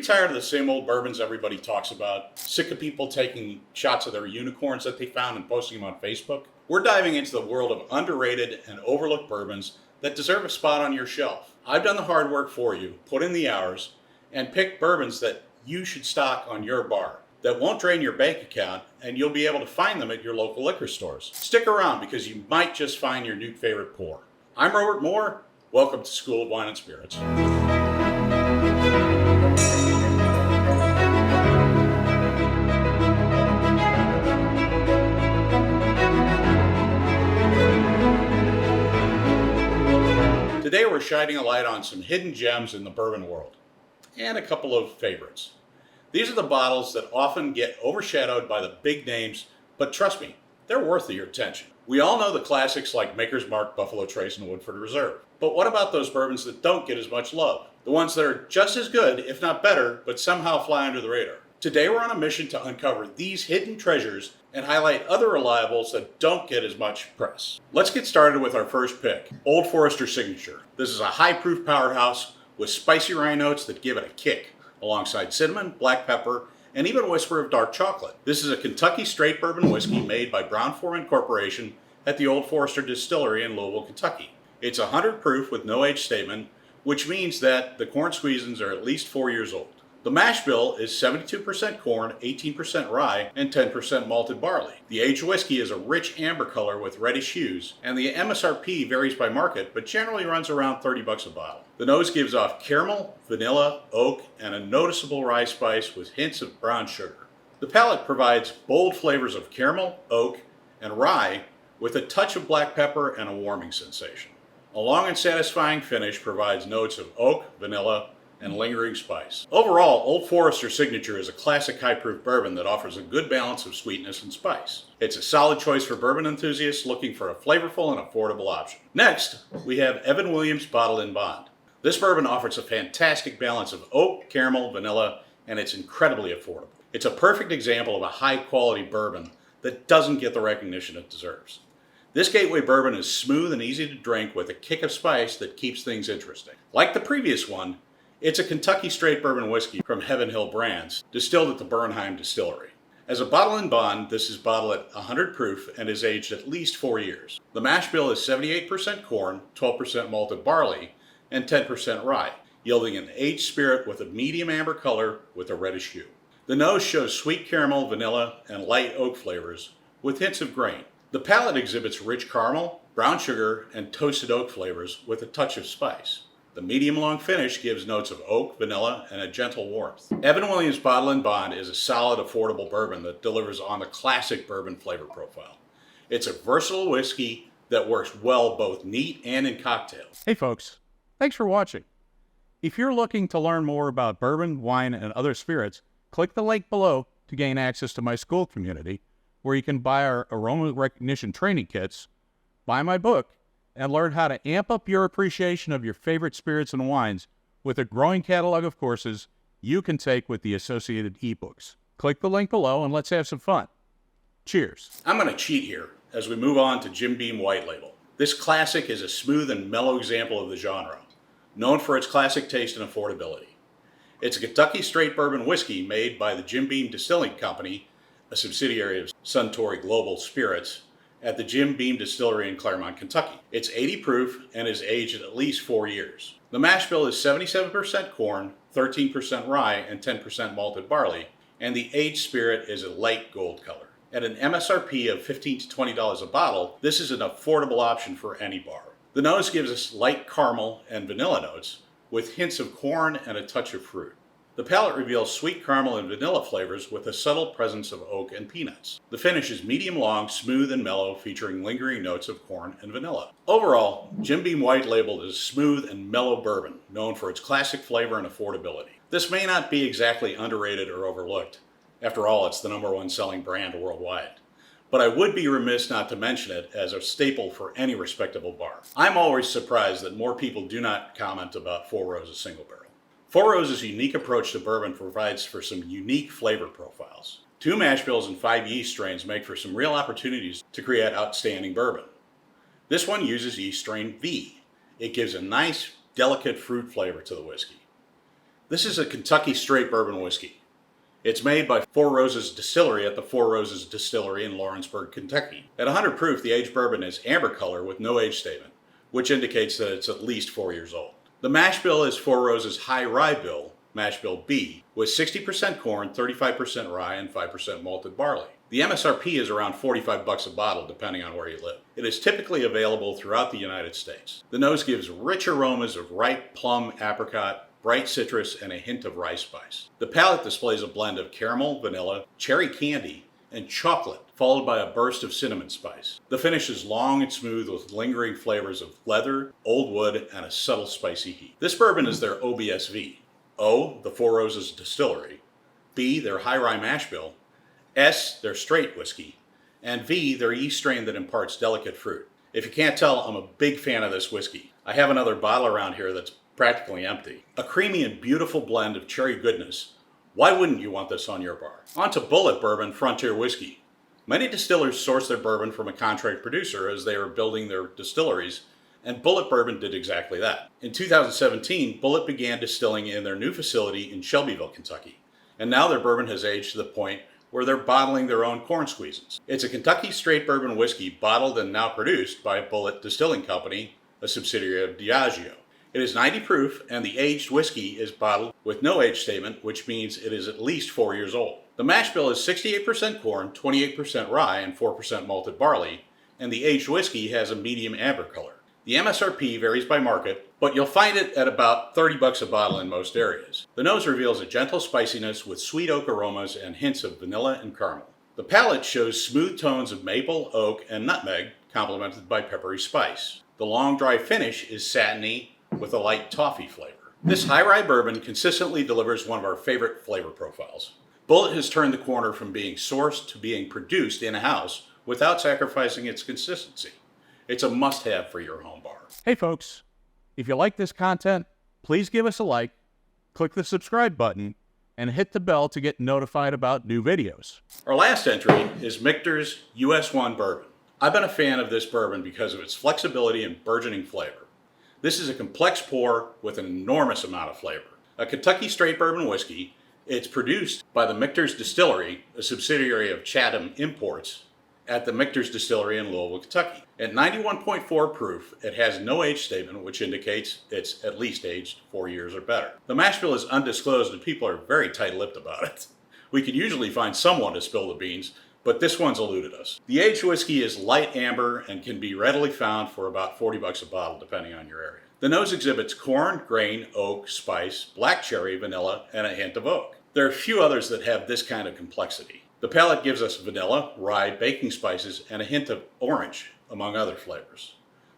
you tired of the same old bourbons everybody talks about? Sick of people taking shots of their unicorns that they found and posting them on Facebook? We're diving into the world of underrated and overlooked bourbons that deserve a spot on your shelf. I've done the hard work for you, put in the hours, and picked bourbons that you should stock on your bar that won't drain your bank account, and you'll be able to find them at your local liquor stores. Stick around because you might just find your new favorite pour. I'm Robert Moore. Welcome to School of Wine and Spirits. Today we're shining a light on some hidden gems in the bourbon world, and a couple of favorites. These are the bottles that often get overshadowed by the big names, but trust me, they're worth your attention. We all know the classics like Maker's Mark, Buffalo Trace, and Woodford Reserve. But what about those bourbons that don't get as much love? The ones that are just as good, if not better, but somehow fly under the radar. Today we're on a mission to uncover these hidden treasures and highlight other reliables that don't get as much press. Let's get started with our first pick, Old Forester Signature. This is a high-proof powerhouse with spicy rye notes that give it a kick, alongside cinnamon, black pepper, and even a whisper of dark chocolate. This is a Kentucky straight bourbon whiskey made by Brown-Forman Corporation at the Old Forester Distillery in Louisville, Kentucky. It's 100 proof with no age statement, which means that the corn squeezins are at least 4 years old. The mash bill is 72% corn, 18% rye, and 10% malted barley. The aged whiskey is a rich amber color with reddish hues, and the MSRP varies by market, but generally runs around $30 a bottle. The nose gives off caramel, vanilla, oak, and a noticeable rye spice with hints of brown sugar. The palate provides bold flavors of caramel, oak, and rye with a touch of black pepper and a warming sensation. A long and satisfying finish provides notes of oak, vanilla, and lingering spice. Overall, Old Forester Signature is a classic high-proof bourbon that offers a good balance of sweetness and spice. It's a solid choice for bourbon enthusiasts looking for a flavorful and affordable option. Next, we have Evan Williams Bottled in Bond. This bourbon offers a fantastic balance of oak, caramel, vanilla, and it's incredibly affordable. It's a perfect example of a high-quality bourbon that doesn't get the recognition it deserves. This gateway bourbon is smooth and easy to drink with a kick of spice that keeps things interesting. Like the previous one, it's a Kentucky straight bourbon whiskey from Heaven Hill Brands, distilled at the Bernheim Distillery. As a bottle in bond, this is bottled at 100 proof and is aged at least 4 years. The mash bill is 78% corn, 12% malted barley, and 10% rye, yielding an aged spirit with a medium amber color with a reddish hue. The nose shows sweet caramel, vanilla, and light oak flavors with hints of grain. The palate exhibits rich caramel, brown sugar, and toasted oak flavors with a touch of spice. The medium-long finish gives notes of oak, vanilla, and a gentle warmth. Evan Williams Bottled in Bond is a solid, affordable bourbon that delivers on the classic bourbon flavor profile. It's a versatile whiskey that works well both neat and in cocktails. Hey folks, thanks for watching. If you're looking to learn more about bourbon, wine, and other spirits, click the link below to gain access to my school community, where you can buy our aroma recognition training kits, buy my book, and learn how to amp up your appreciation of your favorite spirits and wines with a growing catalog of courses you can take with the associated ebooks. Click the link below and let's have some fun. Cheers. I'm going to cheat here as we move on to Jim Beam White Label. This classic is a smooth and mellow example of the genre, known for its classic taste and affordability. It's a Kentucky straight bourbon whiskey made by the Jim Beam Distilling Company, a subsidiary of Suntory Global Spirits, at the Jim Beam Distillery in Claremont, Kentucky. It's 80 proof and is aged at least 4 years. The mash bill is 77% corn, 13% rye, and 10% malted barley, and the aged spirit is a light gold color. At an MSRP of $15 to $20 a bottle, this is an affordable option for any bar. The nose gives us light caramel and vanilla notes, with hints of corn and a touch of fruit. The palate reveals sweet caramel and vanilla flavors with a subtle presence of oak and peanuts. The finish is medium long, smooth and mellow, featuring lingering notes of corn and vanilla. Overall, Jim Beam White Label is a smooth and mellow bourbon, known for its classic flavor and affordability. This may not be exactly underrated or overlooked. After all, it's the #1 selling brand worldwide. But I would be remiss not to mention it as a staple for any respectable bar. I'm always surprised that more people do not comment about Four Roses Single Barrel. Four Roses' unique approach to bourbon provides for some unique flavor profiles. 2 mash bills and 5 yeast strains make for some real opportunities to create outstanding bourbon. This one uses yeast strain V. It gives a nice, delicate fruit flavor to the whiskey. This is a Kentucky straight bourbon whiskey. It's made by Four Roses Distillery at the Four Roses Distillery in Lawrenceburg, Kentucky. At 100 proof, the aged bourbon is amber color with no age statement, which indicates that it's at least 4 years old. The mash bill is Four Roses High Rye Bill, mash bill B, with 60% corn, 35% rye, and 5% malted barley. The MSRP is around $45 a bottle, depending on where you live. It is typically available throughout the United States. The nose gives rich aromas of ripe plum, apricot, bright citrus, and a hint of rice spice. The palate displays a blend of caramel, vanilla, cherry candy, and chocolate, followed by a burst of cinnamon spice. The finish is long and smooth with lingering flavors of leather, old wood, and a subtle spicy heat. This bourbon is their OBSV. O, the Four Roses Distillery. B, their high rye mash bill. S, their straight whiskey. And V, their yeast strain that imparts delicate fruit. If you can't tell, I'm a big fan of this whiskey. I have another bottle around here that's practically empty. A creamy and beautiful blend of cherry goodness. Why wouldn't you want this on your bar? On to Bulleit Bourbon Frontier Whiskey. Many distillers source their bourbon from a contract producer as they are building their distilleries, and Bulleit Bourbon did exactly that. In 2017, Bulleit began distilling in their new facility in Shelbyville, Kentucky, and now their bourbon has aged to the point where they're bottling their own corn squeezes. It's a Kentucky straight bourbon whiskey bottled and now produced by Bulleit Distilling Company, a subsidiary of Diageo. It is 90 proof, and the aged whiskey is bottled with no age statement, which means it is at least 4 years old. The mash bill is 68% corn, 28% rye, and 4% malted barley, and the aged whiskey has a medium amber color. The MSRP varies by market, but you'll find it at about $30 a bottle in most areas. The nose reveals a gentle spiciness with sweet oak aromas and hints of vanilla and caramel. The palate shows smooth tones of maple, oak, and nutmeg, complemented by peppery spice. The long dry finish is satiny, with a light toffee flavor. This high rye bourbon consistently delivers one of our favorite flavor profiles. Bulleit has turned the corner from being sourced to being produced in-house without sacrificing its consistency. It's a must-have for your home bar. Hey folks, if you like this content, please give us a like, click the subscribe button, and hit the bell to get notified about new videos. Our last entry is Michter's US1 Bourbon. I've been a fan of this bourbon because of its flexibility and burgeoning flavor. This is a complex pour with an enormous amount of flavor. A Kentucky straight bourbon whiskey, it's produced by the Michter's Distillery, a subsidiary of Chatham Imports, at the Michter's Distillery in Louisville, Kentucky. At 91.4 proof, it has no age statement, which indicates it's at least aged 4 years or better. The mash bill is undisclosed and people are very tight-lipped about it. We could usually find someone to spill the beans, but this one's eluded us. The aged whiskey is light amber and can be readily found for about $40 a bottle, depending on your area. The nose exhibits corn, grain, oak, spice, black cherry, vanilla, and a hint of oak. There are few others that have this kind of complexity. The palate gives us vanilla, rye, baking spices, and a hint of orange, among other flavors.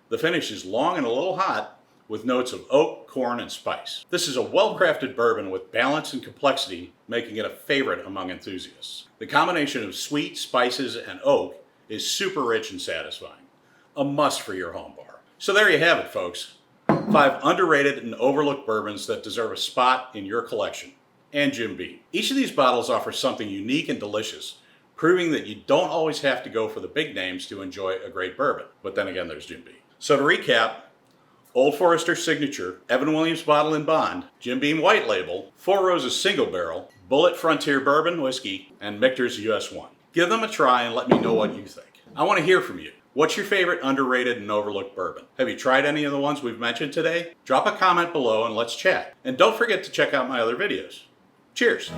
The finish is long and a little hot, with notes of oak, corn, and spice. This is a well-crafted bourbon with balance and complexity, making it a favorite among enthusiasts. The combination of sweet, spices, and oak is super rich and satisfying. A must for your home bar. So there you have it, folks. 5 underrated and overlooked bourbons that deserve a spot in your collection. And Jim Beam. Each of these bottles offers something unique and delicious, proving that you don't always have to go for the big names to enjoy a great bourbon. But then again, there's Jim Beam. So to recap, Old Forester Signature, Evan Williams Bottle and Bond, Jim Beam White Label, Four Roses Single Barrel, Bulleit Frontier Bourbon Whiskey, and Michter's US1. Give them a try and let me know what you think. I want to hear from you. What's your favorite underrated and overlooked bourbon? Have you tried any of the ones we've mentioned today? Drop a comment below and let's chat. And don't forget to check out my other videos. Cheers!